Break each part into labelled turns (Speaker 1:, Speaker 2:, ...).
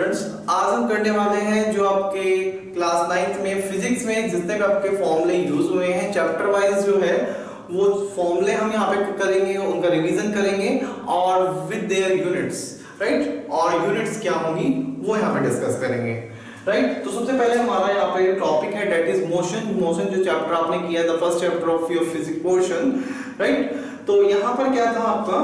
Speaker 1: Students, आज हम करने वाले हैं जो आपके क्लास 9th में फिजिक्स में जितने भी आपके फॉर्मूले यूज हुए हैं चैप्टर वाइज जो है वो फॉर्मूले हम यहाँ पे करेंगे, उनका रिवीजन करेंगे और विद देयर यूनिट्स, राइट। और यूनिट्स क्या होंगी वो यहाँ पे डिस्कस करेंगे, राइट। तो सबसे पहले हमारा यहाँ पे टॉपिक है दैट इज मोशन। मोशन जो चैप्टर आपने किया the first chapter of your physics portion, right. तो यहाँ पर क्या था आपका,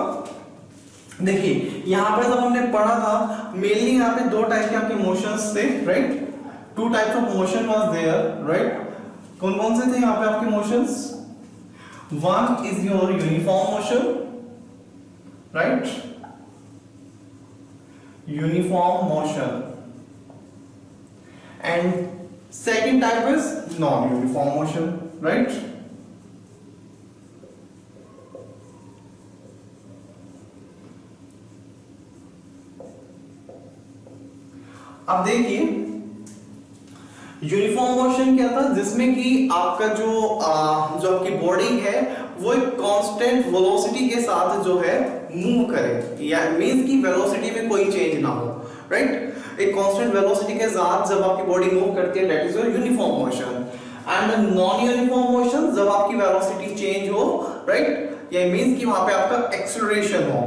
Speaker 1: देखिए यहाँ पर जब हमने पढ़ा था मेनली यहाँ पे दो टाइप के आपके मोशंस थे, right. Two types of motion was there, right. कौन कौन से थे यहाँ पे आपके motions? One is your uniform motion, right, uniform motion, and second type is non uniform motion, right. अब देखिए यूनिफॉर्म मोशन क्या था, जिसमें कि आपका जो आपकी बॉडी है वो एक कांस्टेंट वेलोसिटी के साथ जो है मूव करे, या मींस कि वेलोसिटी में कोई चेंज ना हो, राइट। एक कांस्टेंट वेलोसिटी के साथ जब आपकी बॉडी मूव करती है that is your uniform motion. And non uniform motion जब आपकी वेलोसिटी चेंज हो, राइट, ये मींस कि वहां पे आपका एक्सेलरेशन हो,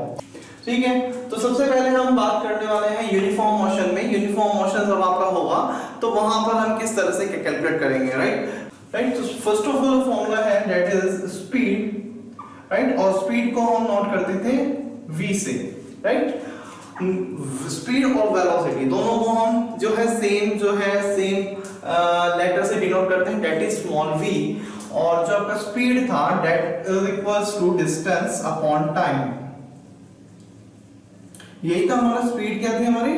Speaker 1: ठीक है। तो सबसे पहले हम बात करने वाले हैं यूनिफॉर्म मोशन में। यूनिफॉर्म मोशन जब आपका होगा तो वहां पर हम किस तरह से कैलकुलेट करेंगे, राइट। तो फर्स्ट ऑफ ऑल फॉर्मूला है दैट इज स्पीड, राइट। और स्पीड को हम नोट करते थे v से, राइट। स्पीड और वेलोसिटी दोनों को हम जो है सेम लेटर से डिनोट करते हैं दैट इज स्मॉल v। और जो आपका स्पीड था that is equals to distance upon time. यही था हमारा स्पीड, क्या थी हमारी?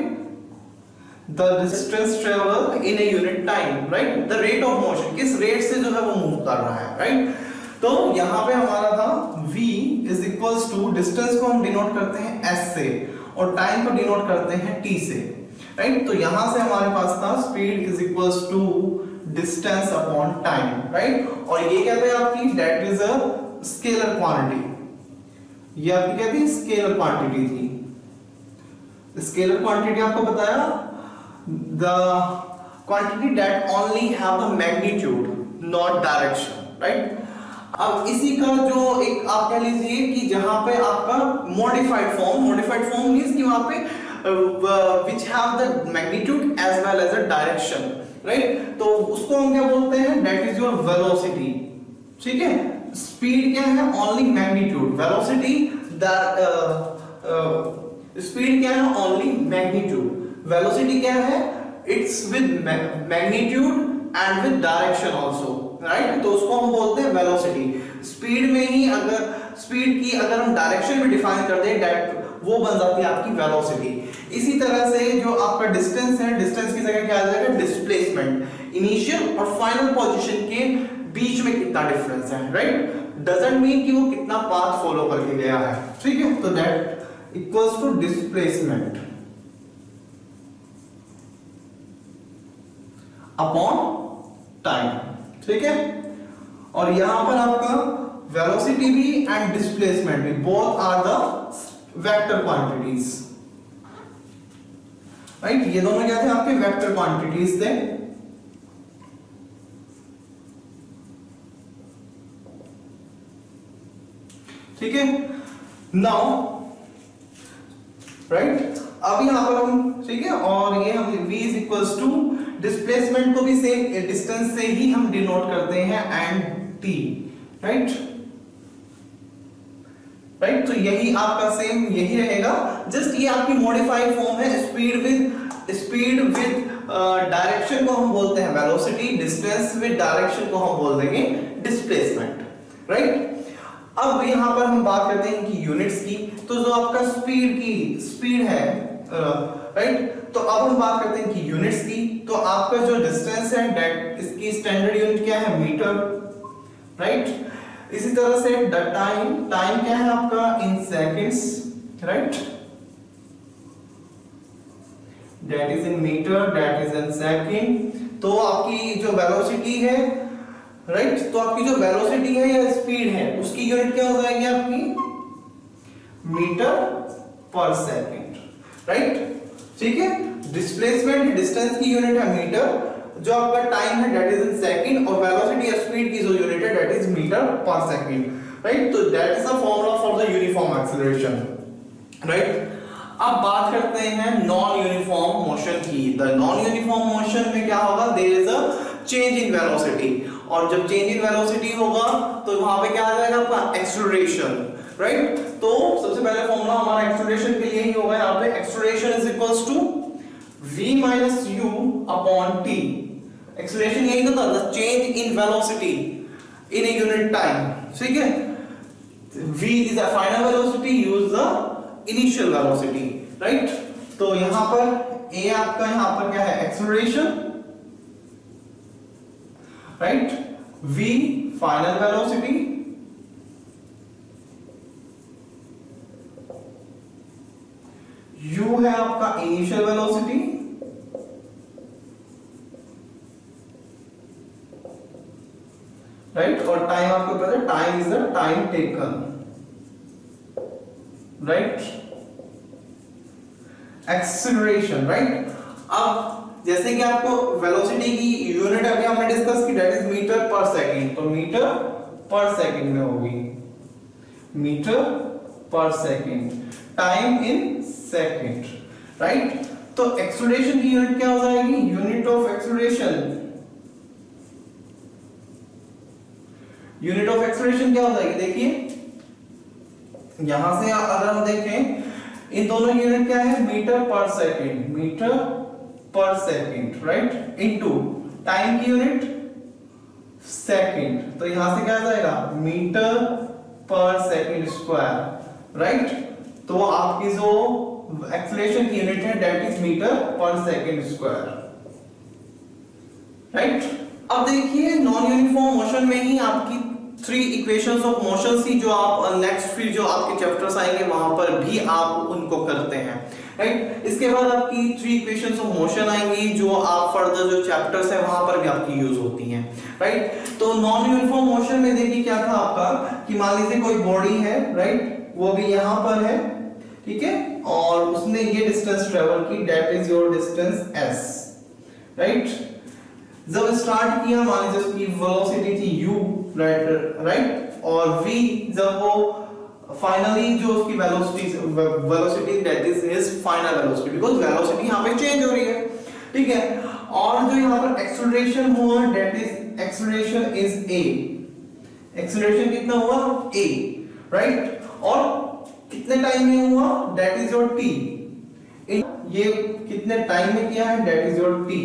Speaker 1: The distance travel in a unit time, right. The rate of motion, किस रेट से जो है वो मूव कर रहा है, राइट। तो यहां पे हमारा था v is equals to distance को हम डिनोट करते हैं s से और टाइम को डिनोट करते हैं t से, राइट। तो यहां से हमारे पास था speed is equals to distance upon time, right. और ये क्या था आपकी, that is a scalar quantity. ये आपकी क्या थी? स्केलर क्वांटिटी थी। स्केलर क्वांटिटी आपको बताया the quantity that only have the magnitude not direction, right. अब इसी का जो एक आप कह लीजिए कि जहां पे आपका मॉडिफाइड फॉर्म मींस कि वहां पे which have the magnitude as well as a direction, right. तो उसको हम क्या बोलते हैं? दैट इज योर वेलोसिटी, ठीक है। स्पीड क्या है? Only magnitude. वेलोसिटी स्पीड क्या है? Only magnitude. वेलोसिटी क्या है? It's with magnitude and with direction also, right. तो उसको हम बोलते हैं वेलोसिटी। स्पीड में ही अगर हम डायरेक्शन में डिफाइन कर दें दैट वो बन जाती है आपकी वेलोसिटी। इसी तरह से जो आपका डिस्टेंस है, डिस्टेंस की जगह क्या आ जाएगा? डिस्प्लेसमेंट। इनिशियल और फाइनल पोजीशन के बीच में कितना डिफरेंस है, राइट। डजंट मीन कि वो कितना पाथ फॉलो करके गया है, ठीक है। तो that equals to displacement upon time, ठीक है। और यहां पर आपका वेलोसिटी भी एंड डिस्प्लेसमेंट भी both are the vector quantities, right. ये दोनों क्या थे? आपके वेक्टर क्वांटिटीज थे। ठीक है। नाउ राइट, अब यहां पर हम, ठीक है, और ये हम v is equals to displacement को भी सेम डिस्टेंस से ही हम डिनोट करते हैं एंड t, राइट। तो यही आपका सेम यही रहेगा, जस्ट ये आपकी मॉडिफाइड फॉर्म है। स्पीड विद डायरेक्शन को हम बोलते हैं वेलोसिटी, डिस्टेंस विद डायरेक्शन को हम बोल देंगे डिस्प्लेसमेंट, राइट। अब यहां पर हम बात करते हैं कि यूनिट्स की। तो जो आपका स्पीड है, राइट। तो अब हम बात करते हैं कि यूनिट्स की। तो आपका जो डिस्टेंस है दैट इसकी स्टैंडर्ड यूनिट क्या है? Metre, right. इसी तरह से द टाइम क्या है आपका? In seconds, right. That is in metre, that is in second. तो आपकी जो वेलोसिटी है, राइट, तो आपकी जो वेलोसिटी है या स्पीड है उसकी यूनिट क्या हो जाएगी आपकी? मीटर पर सेकंड, राइट। ठीक है, डिस्प्लेसमेंट डिस्टेंस की यूनिट है मीटर, जो आपका टाइम है दैट इज इन सेकंड, और वेलोसिटी या स्पीड की जो यूनिट है दैट इज मीटर पर सेकंड, राइट। तो that is the formula for the uniform acceleration, right. अब बात करते हैं नॉन यूनिफॉर्म मोशन की। द नॉन यूनिफॉर्म मोशन में क्या होगा, there is a change in velocity, और जब चेंज इन वेलोसिटी होगा तो वहां पे क्या आ जाएगा आपका एक्सेलरेशन, राइट। तो सबसे पहले फॉर्मूला हमारा एक्सेलरेशन के लिए ही होगा, यहां पे acceleration is equals to v minus u upon t। Acceleration यही तो था, the change in velocity in a unit time, ठीक है। v is the final velocity, u is the initial velocity, right. तो यहां पर a आपका यहां पर क्या है, acceleration, right. v final velocity, u है आपका इनिशियल वेलोसिटी, राइट। और टाइम आपको पता है, time is the time taken, right. Acceleration, right. अब जैसे कि आपको वेलोसिटी की यूनिट अभी हमने डिस्कस की, दैट इज मीटर पर सेकंड, तो मीटर पर सेकंड में होगी, मीटर पर second, time in second, right. तो एक्सेलरेशन की यूनिट क्या हो जाएगी, unit of acceleration, unit of acceleration क्या हो जाएगी, देखिए यहां से अगर हम देखें इन दोनों की यूनिट क्या है, मीटर पर सेकंड, मीटर पर सेकंड, राइट, इनटू टाइम की यूनिट सेकंड, तो यहां से क्या आ जाएगा, मीटर पर सेकंड स्क्वायर, राइट। तो आपकी जो एक्सेलरेशन की यूनिट है दैट इज मीटर पर सेकंड स्क्वायर, राइट। अब देखिए नॉन यूनिफॉर्म मोशन में ही आपकी 3 इक्वेशंस ऑफ मोशन थी, जो आप नेक्स्ट फिर जो आपके चैप्टर्स आएंगे वहां पर भी आप उनको करते हैं, राइट। इसके बाद आपकी 3 इक्वेशंस ऑफ मोशन आएंगी जो आप फर्दर जो चैप्टर्स है वहां पर भी आपकी यूज होती हैं, राइट। तो नॉन यूनिफॉर्म मोशन में देखिए क्या था आपका, कि मान लीजिए कोई बॉडी है, राइट, वो भी यहां पर है, ठीक है, और उसने ये डिस्टेंस ट्रेवल की, that is your distance s, right. जब स्टार्ट किया मान लीजिए उसकी वेलोसिटी थी u, राइट, और v जब वो फाइनली जो उसकी velocity that is his final velocity, because velocity यहां पे चेंज हो रही है, ठीक है। और जो यहां पर एक्सेलरेशन हुआ that is acceleration is a, acceleration कितना हुआ a, राइट। और कितने टाइम में हुआ, दैट इज योर t, ये कितने टाइम में किया है, दैट इज योर t।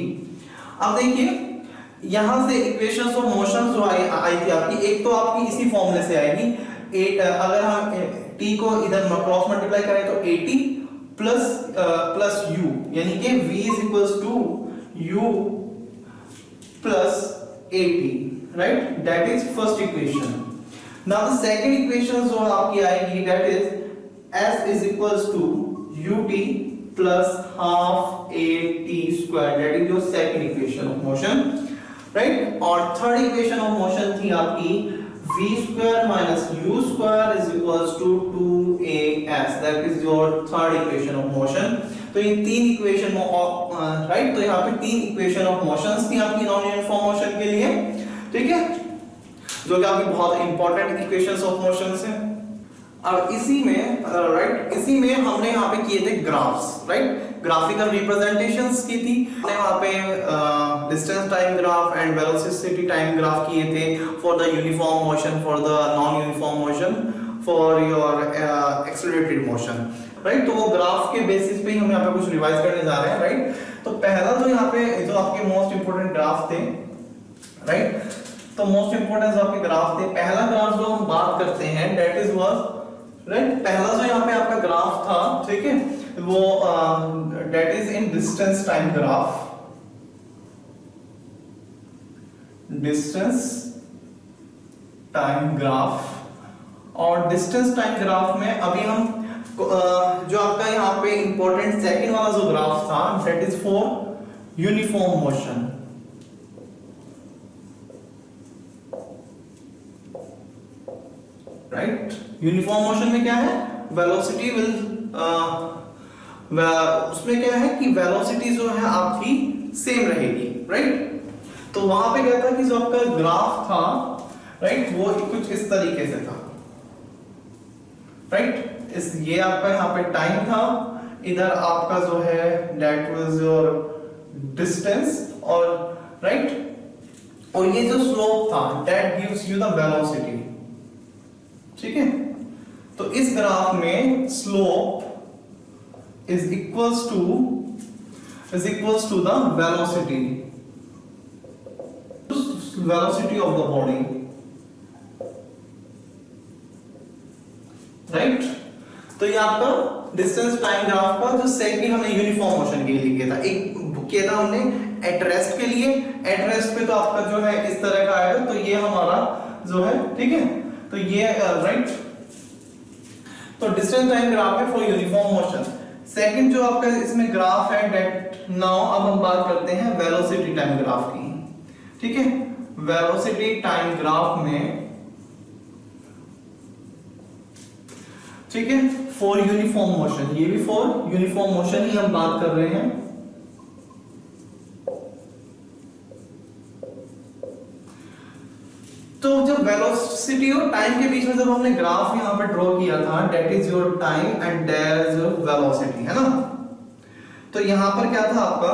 Speaker 1: अब देखिए यहां से इक्वेशंस ऑफ मोशन जो आई थी आपकी, एक तो आपकी इसी फॉर्मूले से आएगी, अगर हम t को इधर क्रॉस मल्टीप्लाई करें तो 80 प्लस u, यानी कि v is equals to u plus 80, right, that is first equation. Now the second equation जो आपकी आएगी that is s is equals to ut plus half at square, that is your second equation of motion, right. और third equation of motion थी आपकी v square minus u square is equals to 2as, that is your third equation of motion. तो ये 3 equation right, तो यहाँ पे 3 equation of motions थी आपकी नॉन यूनिफॉर्म मोशन के लिए, ठीक है, जो कि आपकी बहुत इंपॉर्टेंट इक्वेशंस ऑफ मोशंस हैं। अब इसी में राइट, इसी में हमने यहाँ पे किए थे ग्राफ्स, राइट, ग्राफिकल रिप्रेजेंटेशंस की थी हमने वहाँ पे distance time graph and velocity time graph किए थे for the uniform motion, for the non uniform motion, for your accelerated motion, right. तो वो ग्राफ के बेसिस पे ही हम यहाँ पे कुछ रिवाइज करने जा रहे हैं, राइट। तो पहला जो यहाँ पे जो आपके मोस्ट इंपोर्टेंट ग्राफ थे, राइट, तो मोस्ट इंपोर्टेंट जो आपके ग्राफ थे, पहला ग्राफ जो हम बात करते हैं दैट इज वाज, राइट, पहला जो यहाँ पे आपका ग्राफ था, ठीक है, वो that is in distance time graph, distance time graph. और डिस्टेंस टाइम ग्राफ में अभी हम जो आपका यहाँ पे इंपॉर्टेंट सेकंड वाला जो ग्राफ था that is for uniform motion, right. Uniform motion में क्या है, वेलोसिटी विल उसमें क्या है कि वेलोसिटी जो है आपकी सेम रहेगी, राइट। तो वहां पे क्या था कि जो आपका ग्राफ था, राइट, वो कुछ इस तरीके से था, राइट। इस ये आपका यहाँ पे टाइम था, इधर आपका जो है दैट वाज योर डिस्टेंस, और राइट, और ये जो स्लोप था that gives you the velocity, ठीक है। तो इस ग्राफ में slope is equals to the velocity of the body, right. तो ये आपका डिस्टेंस टाइम ग्राफ का जो सेकंड हमने यूनिफॉर्म मोशन के लिए किया था, एक किया था हमने एट रेस्ट के लिए। एट रेस्ट पे तो आपका जो है इस तरह का आएगा, तो ये हमारा जो है, ठीक है, तो ये राइट। तो डिस्टेंस टाइम ग्राफ है फॉर यूनिफॉर्म मोशन। सेकंड जो आपका इसमें ग्राफ है दैट नाउ, अब हम बात करते हैं वेलोसिटी टाइम ग्राफ की, ठीक है। वेलोसिटी टाइम ग्राफ में, ठीक है, फॉर यूनिफॉर्म मोशन, ये भी फॉर यूनिफॉर्म मोशन ही हम बात कर रहे हैं। तो जब वेलोसिटी और टाइम के बीच में जब हमने ग्राफ यहां पे ड्रॉ किया था, that is your time and there is your velocity, है ना। तो यहां पर क्या था आपका,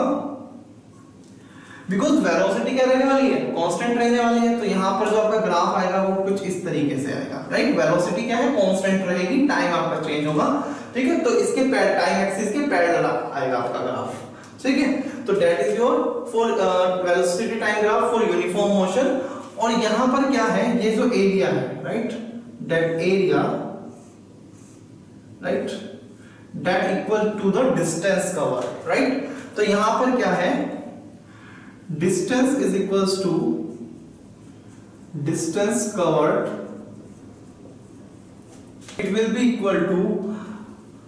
Speaker 1: बिकॉज वेलोसिटी क्या रहने वाली है, कांस्टेंट रहने वाली है, तो यहां पर जो आपका ग्राफ आएगा वो कुछ इस तरीके से आएगा, राइट। वेलोसिटी क्या है, कांस्टेंट रहेगी, टाइम आपका चेंज होगा, ठीक है। तो इसके टाइम एक्सिस के पैरेलल आएगा आपका ग्राफ, ठीक है। तो that is your for velocity time graph for uniform motion. और यहां पर क्या है, ये जो एरिया है, right, that area, right, that equal to the distance cover, right. तो यहां पर क्या है, distance is equals to distance covered, it will be equal to,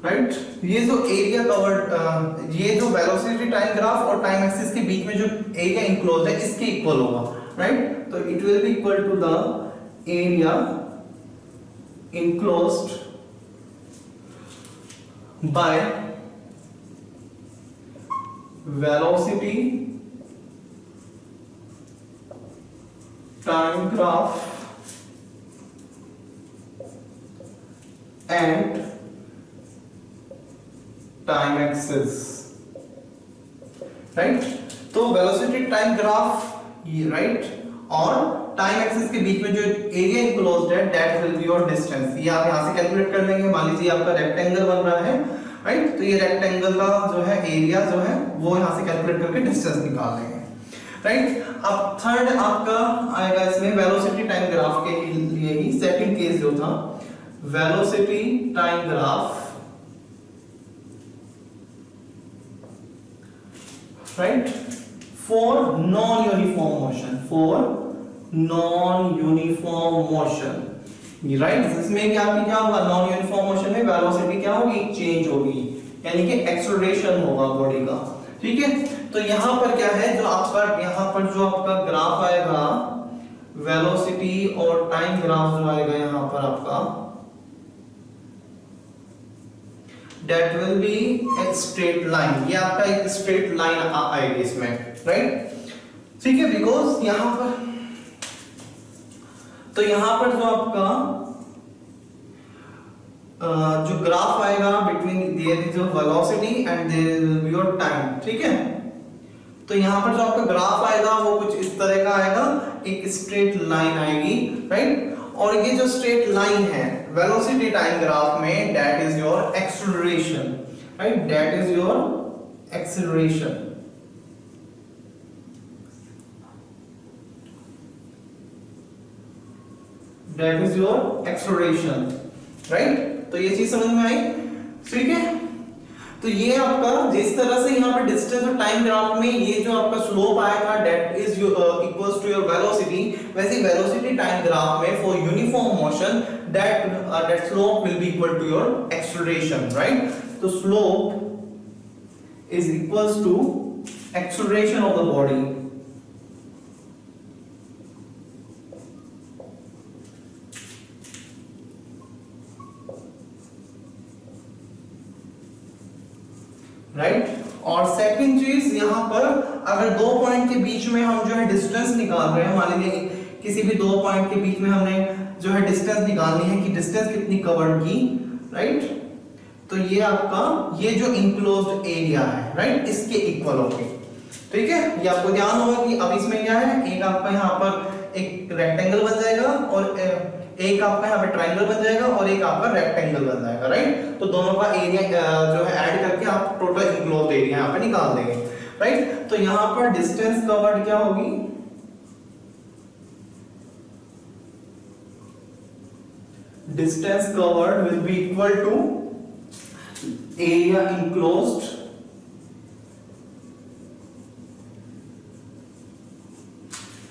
Speaker 1: right, ये जो एरिया कवर्ड, ये जो वेलोसिटी टाइम ग्राफ और टाइम एक्सिस के बीच में जो एरिया इंक्लोज है इसके इक्वल होगा, राइट। तो it will be equal to the area enclosed by velocity time graph and time axis, right। तो वेलोसिटी टाइम ग्राफ, राइट, और टाइम एक्सिस के बीच में जो एरिया इनक्लोज्ड है that will be your distance. ये आप यहां से कैलकुलेट कर लेंगे। मान लीजिए आपका रेक्टेंगल बन रहा है, राइट, तो ये रेक्टेंगल का जो है एरिया जो है वो यहां से कैलकुलेट करके डिस्टेंस निकाल लेंगे, राइट। अब थर्ड आपका आएगा इसमें वेलोसिटी टाइम ग्राफ के लिए ही सेकंड केस जो था, velocity time graph, right, for non uniform motion, right. इसमें क्या होगा, नॉन यूनिफॉर्म मोशन में वेलोसिटी क्या होगी, चेंज होगी, यानी कि एक्सेलरेशन होगा बॉडी का, ठीक है। तो यहां पर क्या है, जो आपका यहां पर जो आपका ग्राफ आएगा वेलोसिटी और टाइम ग्राफ जो आएगा यहां पर आपका, that will be a straight line, ये आपका एक स्ट्रेट लाइन आएगी इसमें, राइट, ठीक है। बिकॉज यहां पर, तो यहां पर जो आपका जो ग्राफ आएगा between there is velocity and there will be your time, ठीक है। तो यहां पर जो आपका ग्राफ आएगा वो कुछ इस तरह का आएगा, एक स्ट्रेट लाइन आएगी, राइट। और ये जो स्ट्रेट लाइन है वेलोसिटी टाइम ग्राफ में, that is your acceleration, right, that is your acceleration, that is your acceleration, right. तो ये चीज समझ में आई, ठीक है। तो ये आपका जिस तरह से यहाँ पे डिस्टेंस और टाइम ग्राफ में ये जो आपका स्लोप आएगा that is equals to your velocity, वैसे वेलोसिटी टाइम ग्राफ में for uniform motion that slope will be equal to your acceleration, right. तो slope is equals to acceleration of the body, second चीज यहाँ पर अगर दो point के बीच में हम जो है डिस्टेंस निकाल रहे हैं, मान लीजिए किसी भी दो पॉइंट के बीच में हमने जो है डिस्टेंस निकालनी है कि डिस्टेंस कितनी कवर्ड की, राइट, तो ये आपका ये जो इनक्लोज्ड एरिया है, राइट, इसके इक्वल होगी। ठीक है, ये आपको ध्यान होगा कि अब इसमें क्या है, एक आपका यहाँ पर एक रेक्टेंगल बन जाएगा और एक आपका यहाँ पे ट्रायंगल बन जाएगा और एक आपका रेक्टेंगल बन जाएगा, राइट। तो दोनों का एरिया जो है ऐड करके आप टोटल इनक्लोज्ड एरिया यहाँ पे निकाल देंगे, राइट। तो यहाँ पर डिस्टेंस कवर्ड क्या होगी, distance covered will be equal to area enclosed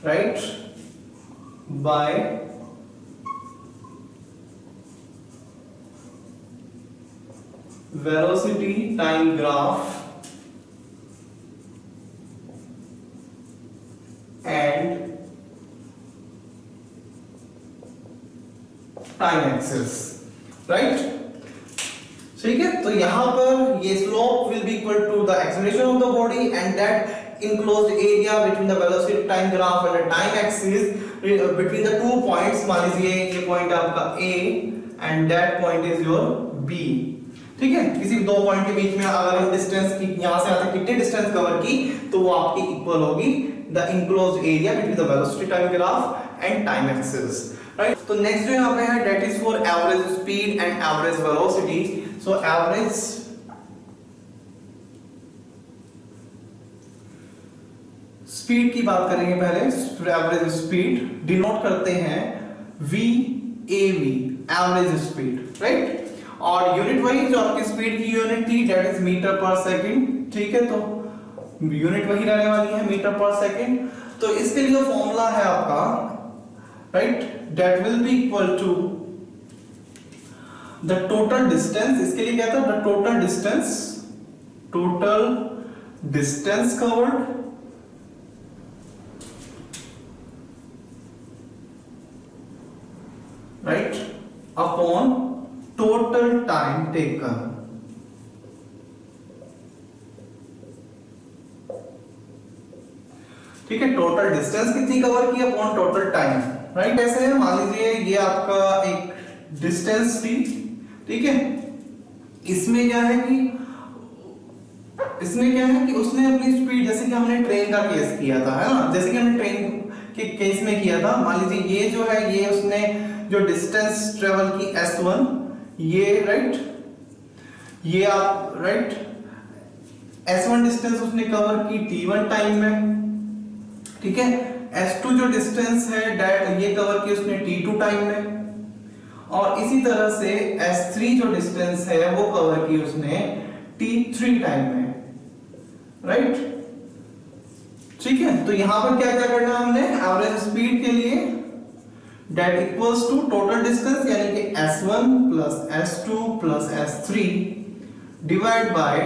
Speaker 1: right by velocity time graph and time axis, right। ठीक है, तो यहां पर ये slope will be equal to the acceleration of the body and that enclosed area between the velocity time graph and the time axis between the two points, मान लीजिए ये point आपका A and that point is your B। ठीक है, किसी दो point के बीच में अगर डिस्टेंस की यहां से आता कितने डिस्टेंस कवर की तो वो आपकी इक्वल होगी the enclosed area between the velocity time graph and time axis, right। तो नेक्स्ट जो यहाँ पे है that is for average speed and average velocity। so average speed की बात करेंगे पहले। एवरेज स्पीड डिनोट करते हैं VAV, एवरेज स्पीड, राइट। और यूनिट वही जो आपकी स्पीड की यूनिट थी दैट इज मीटर पर सेकंड। ठीक है, तो यूनिट वही रहने वाली है मीटर पर सेकंड। तो इसके लिए जो फॉर्मूला है आपका, right, that will be equal to the total distance. इसके लिए क्या था, the total distance covered right upon total time taken। ठीक है, टोटल डिस्टेंस कितनी कवर की अपॉन टोटल टाइम, राइट। ऐसे है, मान लीजिए ये आपका एक डिस्टेंस थी, ठीक है, इसमें क्या है कि उसने अपनी स्पीड, जैसे कि हमने ट्रेन का केस किया था, है ना, जैसे कि हमने ट्रेन के केस में किया था। मान लीजिए ये जो है ये उसने जो डिस्टेंस ट्रेवल की S1, ये राइट, ये आप राइट S1 डिस्टेंस उसने कवर की T1 टाइम में। ठीक है, S2 जो डिस्टेंस है दैट ये कवर की उसने T2 टाइम में। और इसी तरह से S3 जो डिस्टेंस है वो कवर की उसने T3 टाइम में, राइट। ठीक है, तो यहां पर क्या क्या करना है हमने, एवरेज स्पीड के लिए that equals to total distance यानी कि S1 plus S2 plus S3 divide by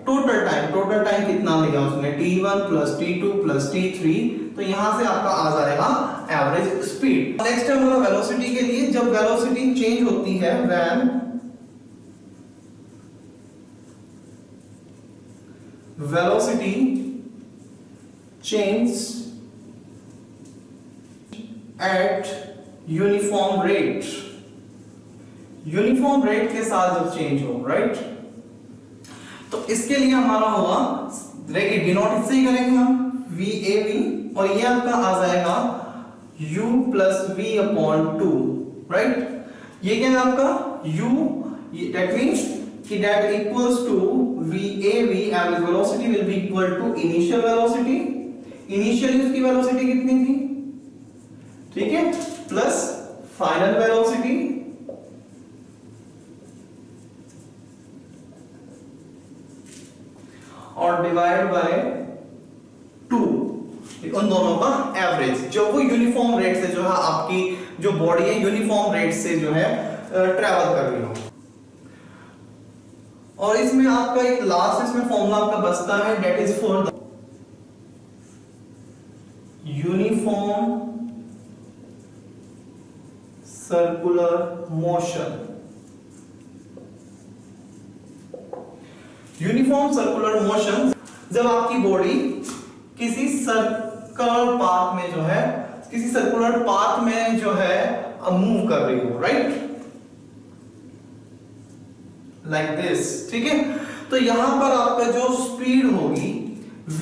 Speaker 1: total time कितना लिया उसने, T1 plus T2 plus T3। तो यहां से आपका आ जाएगा एवरेज स्पीड। नेक्स्ट है हमारा वेलोसिटी के लिए। जब वेलोसिटी चेंज होती है when velocity change at uniform rate के साथ जब चेंज हो, राइट, तो इसके लिए हमारा होगा, देखिए डिनोट इससे ही करेंगे हम VAV और ये आपका आ जाएगा U plus V upon 2, right. ये क्या है आपका U, दैट मींस कि that equals to VAV, average velocity will be equal to initial velocity. Initially उसकी वेलोसिटी कितनी थी, ठीक है, प्लस फाइनल वेलोसिटी और डिवाइड बाय 2, उन दोनों का एवरेज। जब वो यूनिफॉर्म रेट से जो है आपकी जो बॉडी है यूनिफॉर्म रेट से जो है ट्रैवल कर रही हो। और इसमें आपका एक लास्ट इसमें फॉर्मूला आपका बचता है that is for the uniform circular motion. Uniform circular motion जब आपकी बॉडी किसी सर्कुलर पाथ में जो है, किसी सर्कुलर पाथ में जो है मूव कर रही हो, राइट, लाइक दिस, ठीक है। तो यहां पर आपका जो स्पीड होगी v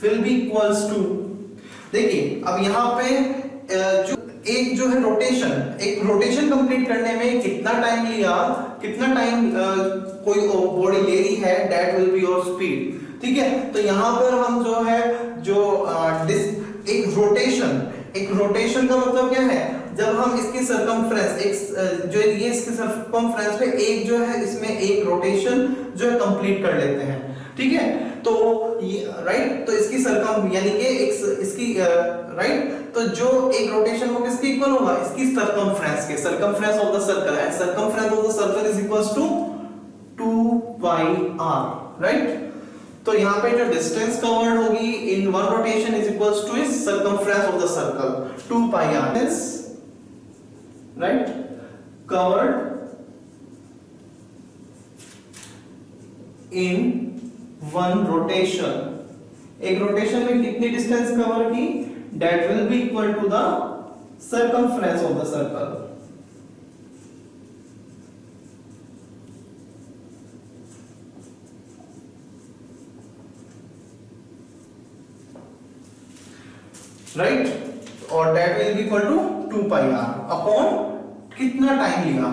Speaker 1: will be equals to, देखिए अब यहां पे जो एक जो है रोटेशन, एक रोटेशन कंप्लीट करने में कितना टाइम लिया, कितना टाइम कोई बॉडी ले रही है, that will be your speed, ठीक है। तो यहां पर हम जो है जो एक रोटेशन का मतलब क्या है, जब हम इसकी सरकमफ्रेंस एक जो ये इसके सरकमफ्रेंस पे एक जो है इसमें एक रोटेशन जो है कंप्लीट कर लेते हैं, ठीक है। तो ये राइट, तो इसकी सरकम यानी कि एक इसकी राइट, तो जो एक रोटेशन वो किसके इक्वल होगा, इसकी सरकमफ्रेंस के, circumference of the circle, and circumference of the circle is equals to 2 pi r, right. तो यहां पे जो डिस्टेंस कवर्ड होगी in one rotation is equals to is circumference of the circle 2 pi r is right, covered in one rotation, एक rotation में कितनी distance cover की, that will be equal to the circumference of the circle, right, और that will be equal to 2 pi r upon कितना time लिया,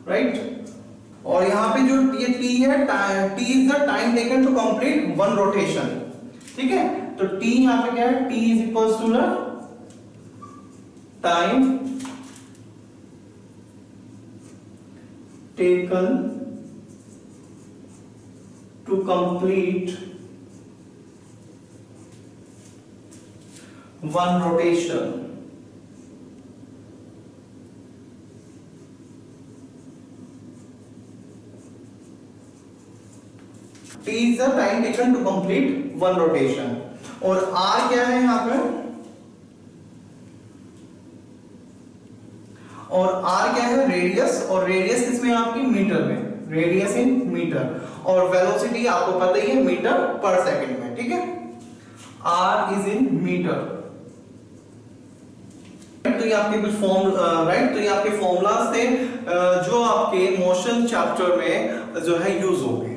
Speaker 1: right. और यहां पे जो ये t है, t is the time taken to complete one rotation, ठीक है। तो t यहां पे क्या है, t is equals to the time taken to complete one rotation, t is the time taken to complete one rotation, और r क्या है यहां पे, और r क्या है, रेडियस, और रेडियस किसमें आपकी मीटर में, रेडियस इन मीटर, और वेलोसिटी आपको पता ही है मीटर पर सेकंड में, ठीक है। r इज इन मीटर, तो ये आपके कुछ फॉर्म राइट, तो ये आपके फॉर्मूलाज थे जो आपके मोशन चैप्टर में जो है यूज होंगे।